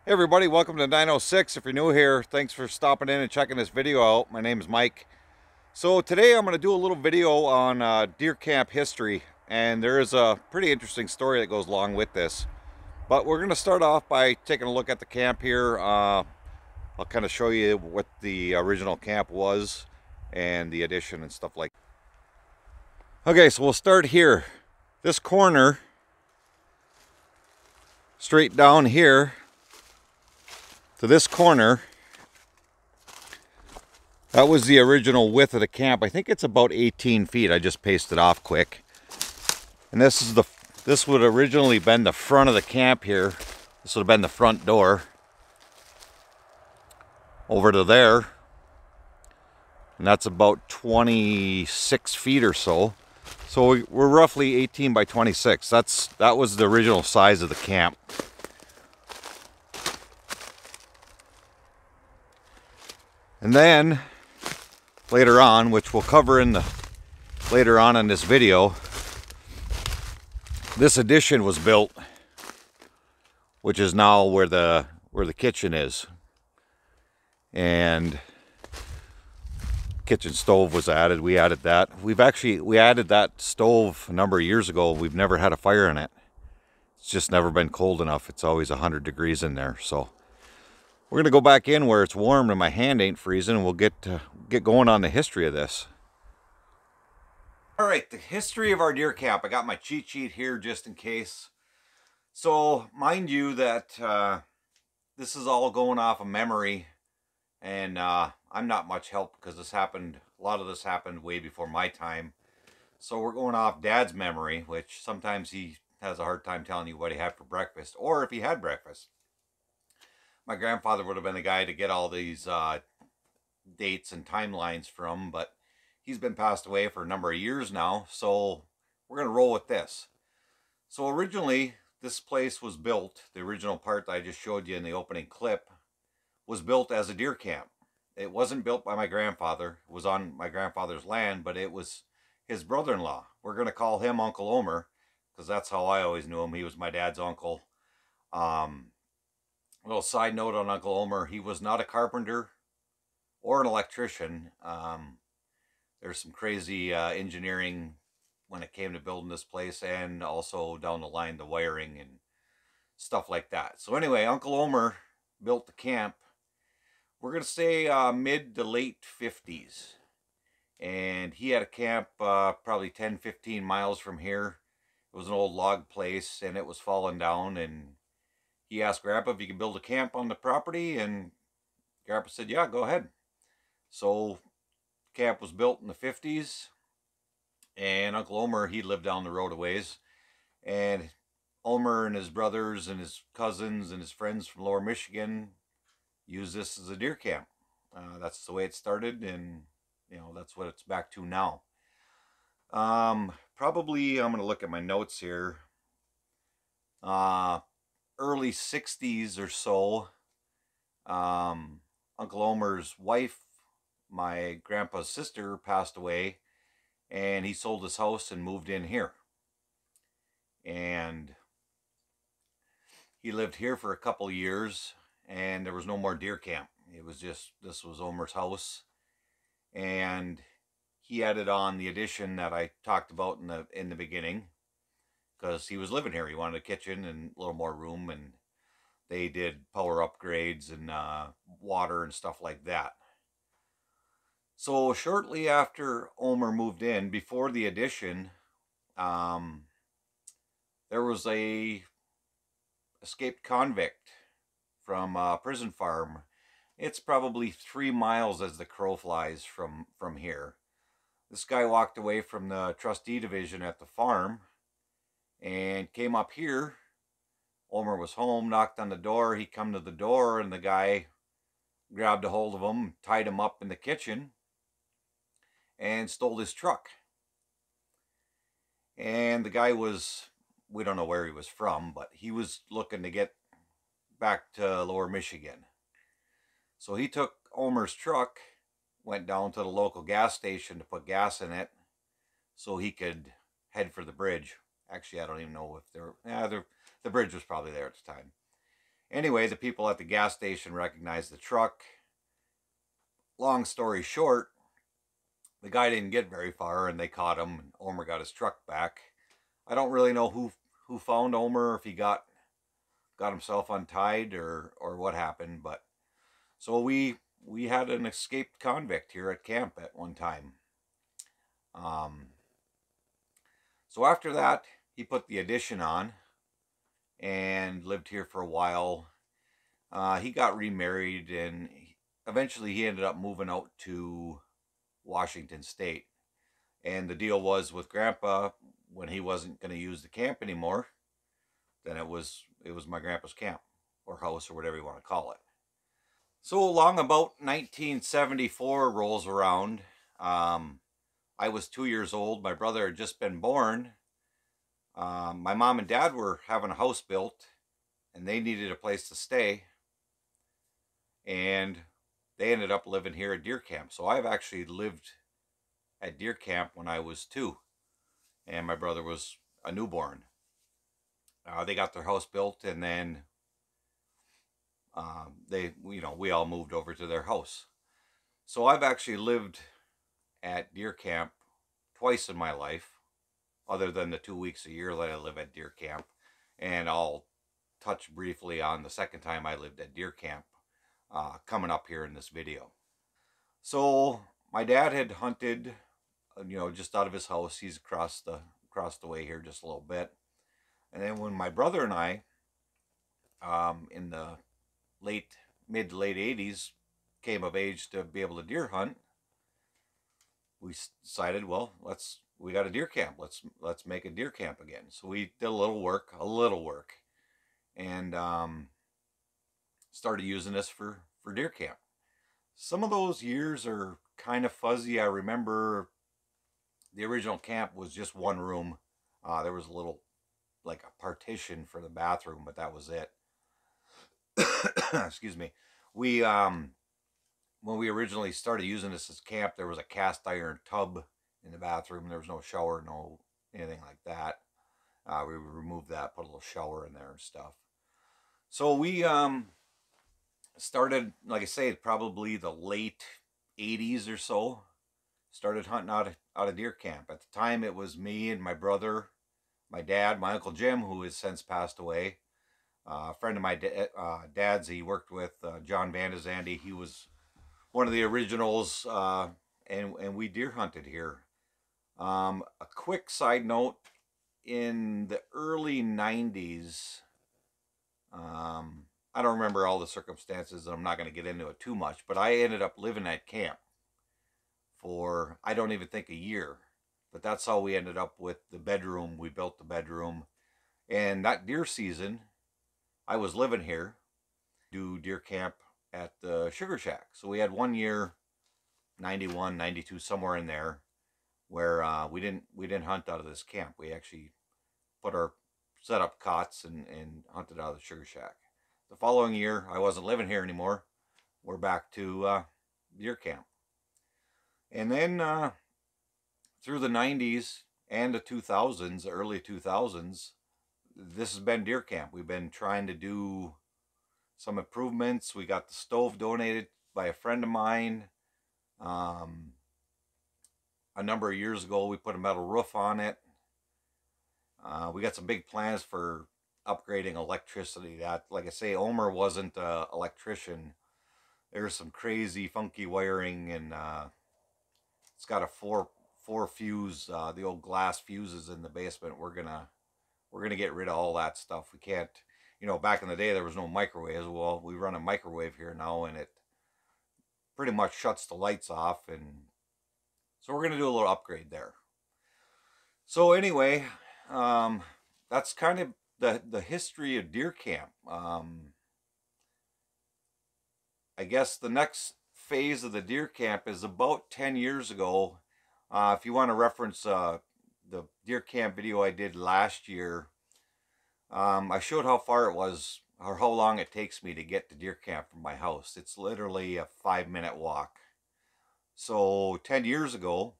Hey everybody, welcome to 906. If you're new here, thanks for stopping in and checking this video out. My name is Mike. So today I'm going to do a little video on deer camp history, and there is a pretty interesting story that goes along with this. But we're going to start off by taking a look at the camp here. I'll kind of show you what the original camp was and the addition and stuff like that. Okay, so we'll start here. This corner, straight down here to this corner, that was the original width of the camp. I think it's about 18 feet. I just pasted off quick. And this would originally been the front of the camp here. This would have been the front door. Over to there. And that's about 26 feet or so. So we're roughly 18 by 26. That was the original size of the camp. And then later on, which we'll cover later on in this video, this addition was built, which is now where the kitchen is, and kitchen stove was added. We added that. We added that stove a number of years ago. We've never had a fire in it. It's just never been cold enough. It's always 100 degrees in there. So we're gonna go back in where it's warm and my hand ain't freezing, and we'll get going on the history of this. All right, the history of our deer camp. I got my cheat sheet here just in case. So mind you that this is all going off of memory, and I'm not much help because a lot of this happened way before my time. So we're going off Dad's memory, which sometimes he has a hard time telling you what he had for breakfast, or if he had breakfast. My grandfather would have been the guy to get all these dates and timelines from, but he's been passed away for a number of years now, so we're going to roll with this. So originally, this place was built, the original part that I just showed you in the opening clip, was built as a deer camp. It wasn't built by my grandfather. It was on my grandfather's land, but it was his brother-in-law. We're going to call him Uncle Omer, because that's how I always knew him. He was my dad's uncle. A little side note on Uncle Omer, he was not a carpenter or an electrician. There's some crazy engineering when it came to building this place, and also down the line the wiring and stuff like that. So anyway, Uncle Omer built the camp. We're going to say mid to late 50s. And he had a camp probably 10-15 miles from here. It was an old log place, and it was falling down, and he asked Grandpa if he could build a camp on the property, and Grandpa said, yeah, go ahead. So camp was built in the 50s, and Uncle Omer, he lived down the road a ways, and Omer and his brothers and his cousins and his friends from Lower Michigan used this as a deer camp. That's the way it started, and that's what it's back to now. Probably I'm going to look at my notes here. Early 60s or so, Uncle Omer's wife, my grandpa's sister, passed away, and he sold his house and moved in here. And he lived here for a couple of years, and there was no more deer camp. It was just, this was Omer's house, and he added on the addition that I talked about in the beginning, because he was living here. He wanted a kitchen and a little more room, and they did power upgrades and water and stuff like that. So shortly after Omer moved in, before the addition, there was a escaped convict from a prison farm. It's probably 3 miles as the crow flies from here. This guy walked away from the trustee division at the farm and came up here. Omer was home, knocked on the door. He come to the door, and the guy grabbed a hold of him, tied him up in the kitchen, and stole his truck. And the guy was, we don't know where he was from, but he was looking to get back to Lower Michigan. So he took Omer's truck, went down to the local gas station to put gas in it so he could head for the bridge. Actually, I don't even know if the bridge was probably there at the time. Anyway, the people at the gas station recognized the truck. Long story short, the guy didn't get very far and they caught him, and Omer got his truck back. I don't really know who found Omer, if he got himself untied or what happened, but so we had an escaped convict here at camp at one time. Um, so after that, he put the addition on and lived here for a while. He got remarried and eventually he ended up moving out to Washington State. And the deal was with Grandpa, when he wasn't going to use the camp anymore, then it was my grandpa's camp or house or whatever you want to call it. So along about 1974 rolls around. I was 2 years old. My brother had just been born. My mom and dad were having a house built, and they needed a place to stay. And they ended up living here at Deer Camp. So I've actually lived at Deer Camp when I was 2, and my brother was a newborn. They got their house built, and then we all moved over to their house. So I've actually lived at Deer Camp twice in my life, other than the 2 weeks a year that I live at Deer Camp. And I'll touch briefly on the second time I lived at Deer Camp coming up here in this video. So my dad had hunted, just out of his house. He's across the way here just a little bit. And then when my brother and I, in the mid to late 80s, came of age to be able to deer hunt, we decided, well, we got a deer camp. Let's make a deer camp again. So we did a little work, and started using this for deer camp. Some of those years are kind of fuzzy. I remember the original camp was just one room. There was a little, like a partition for the bathroom, but that was it. Excuse me. We when we originally started using this as camp, there was a cast iron tub in the bathroom. There was no shower, no anything like that. We removed that, put a little shower in there and stuff. So we started, like I say, probably the late 80s or so. Started hunting out of deer camp. At the time, it was me and my brother, my dad, my Uncle Jim, who has since passed away. A friend of my dad's, he worked with John Van de Zande. He was one of the originals, and we deer hunted here. A quick side note, in the early 90s, I don't remember all the circumstances, and I'm not going to get into it too much, but I ended up living at camp for, I don't even think, a year. But that's how we ended up with the bedroom. We built the bedroom. And that deer season, I was living here, do deer camp at the Sugar Shack. So we had 1 year, 91, 92, somewhere in there, where we didn't hunt out of this camp. We actually set up cots and hunted out of the Sugar Shack. The following year, I wasn't living here anymore. We're back to deer camp. And then through the 90s and the 2000s, early 2000s, this has been deer camp. We've been trying to do some improvements. We got the stove donated by a friend of mine. A number of years ago, we put a metal roof on it. We got some big plans for upgrading electricity. That, like I say, Omer wasn't an electrician. There's some crazy funky wiring, and it's got a four fuse, the old glass fuses in the basement. We're gonna get rid of all that stuff. We can't, back in the day there was no microwaves. Well, we run a microwave here now, and it pretty much shuts the lights off, and so we're gonna do a little upgrade there. So anyway, that's kind of the history of deer camp. I guess the next phase of the deer camp is about 10 years ago. If you want to reference the deer camp video I did last year, I showed how far it was, or how long it takes me to get to deer camp from my house. It's literally a 5-minute walk. So 10 years ago,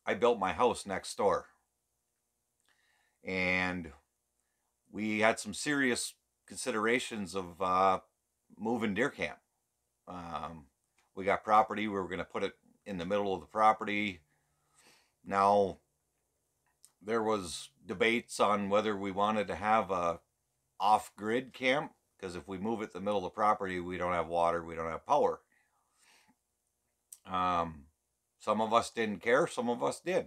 I built my house next door. And we had some serious considerations of moving deer camp. We got property. We were going to put it in the middle of the property. Now, there was debates on whether we wanted to have a off-grid camp, because if we move it to the middle of the property, we don't have water, we don't have power. Some of us didn't care, some of us did.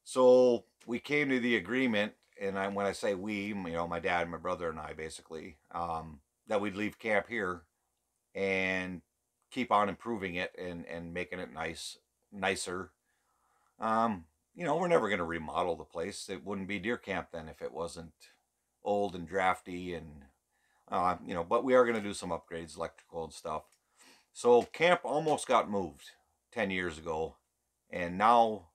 So we came to the agreement, and when I say we, my dad, my brother, and I basically, that we'd leave camp here and keep on improving it and making it nicer. We're never going to remodel the place. It wouldn't be deer camp then if it wasn't old and drafty and, but we are going to do some upgrades, electrical and stuff. So camp almost got moved 10 years ago, and now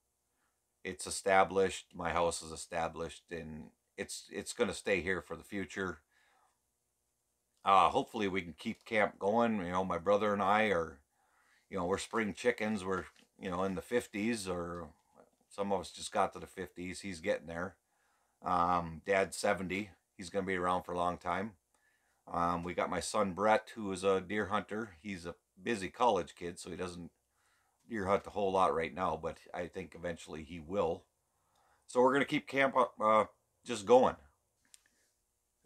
it's established. My house is established, and it's going to stay here for the future. Hopefully we can keep camp going. My brother and I are, we're spring chickens. We're, in the 50s, or some of us just got to the 50s. He's getting there. Dad's 70. He's going to be around for a long time. We got my son Brett, who is a deer hunter. He's a busy college kid, so he doesn't deer hunt a whole lot right now, but I think eventually he will. So we're going to keep camp just going.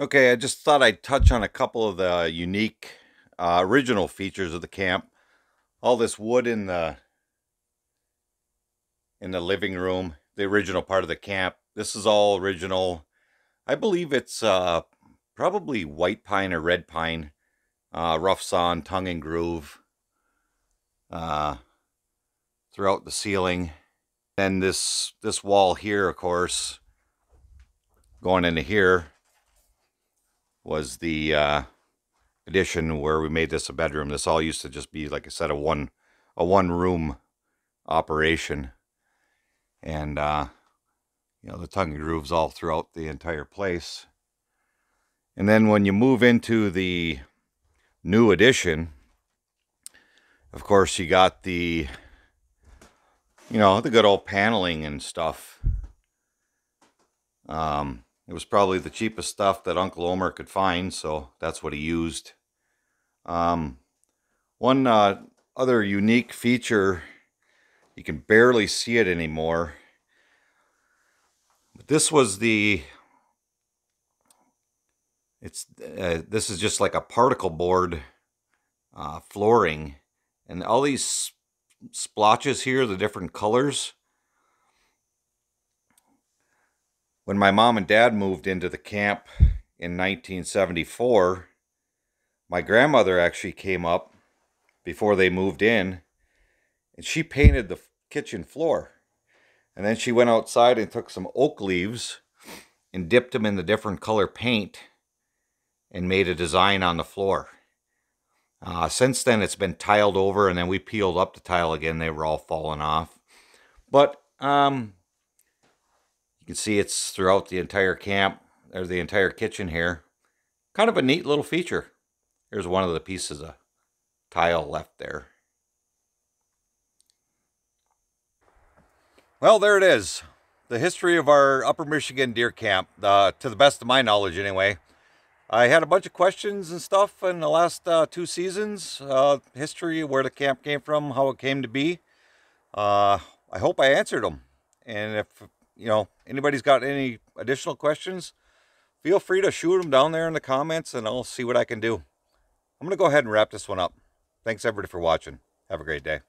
Okay, I just thought I'd touch on a couple of the unique original features of the camp. All this wood in the living room, the original part of the camp. This is all original. I believe it's probably white pine or red pine, rough sawn, tongue and groove throughout the ceiling. And this wall here, of course, going into here, was the addition where we made this a bedroom. This all used to just be, like I said, a one room operation. And the tongue and grooves all throughout the entire place. And then when you move into the new addition, of course, you got the the good old paneling and stuff. It was probably the cheapest stuff that Uncle Omer could find, so that's what he used. One other unique feature, you can barely see it anymore, but this was this is just like a particle board flooring, and all these splotches here, the different colors. When my mom and dad moved into the camp in 1974, my grandmother actually came up before they moved in, and she painted the kitchen floor. And then she went outside and took some oak leaves and dipped them in the different color paint and made a design on the floor. Since then, it's been tiled over, and then we peeled up the tile again. They were all falling off. But you can see it's throughout the entire camp. There's the entire kitchen here. Kind of a neat little feature. Here's one of the pieces of tile left there. Well, there it is. The history of our Upper Michigan deer camp, to the best of my knowledge anyway. I had a bunch of questions and stuff in the last 2 seasons. History, where the camp came from, how it came to be. I hope I answered them. And if anybody's got any additional questions, feel free to shoot them down there in the comments, and I'll see what I can do. I'm going to go ahead and wrap this one up. Thanks everybody for watching. Have a great day.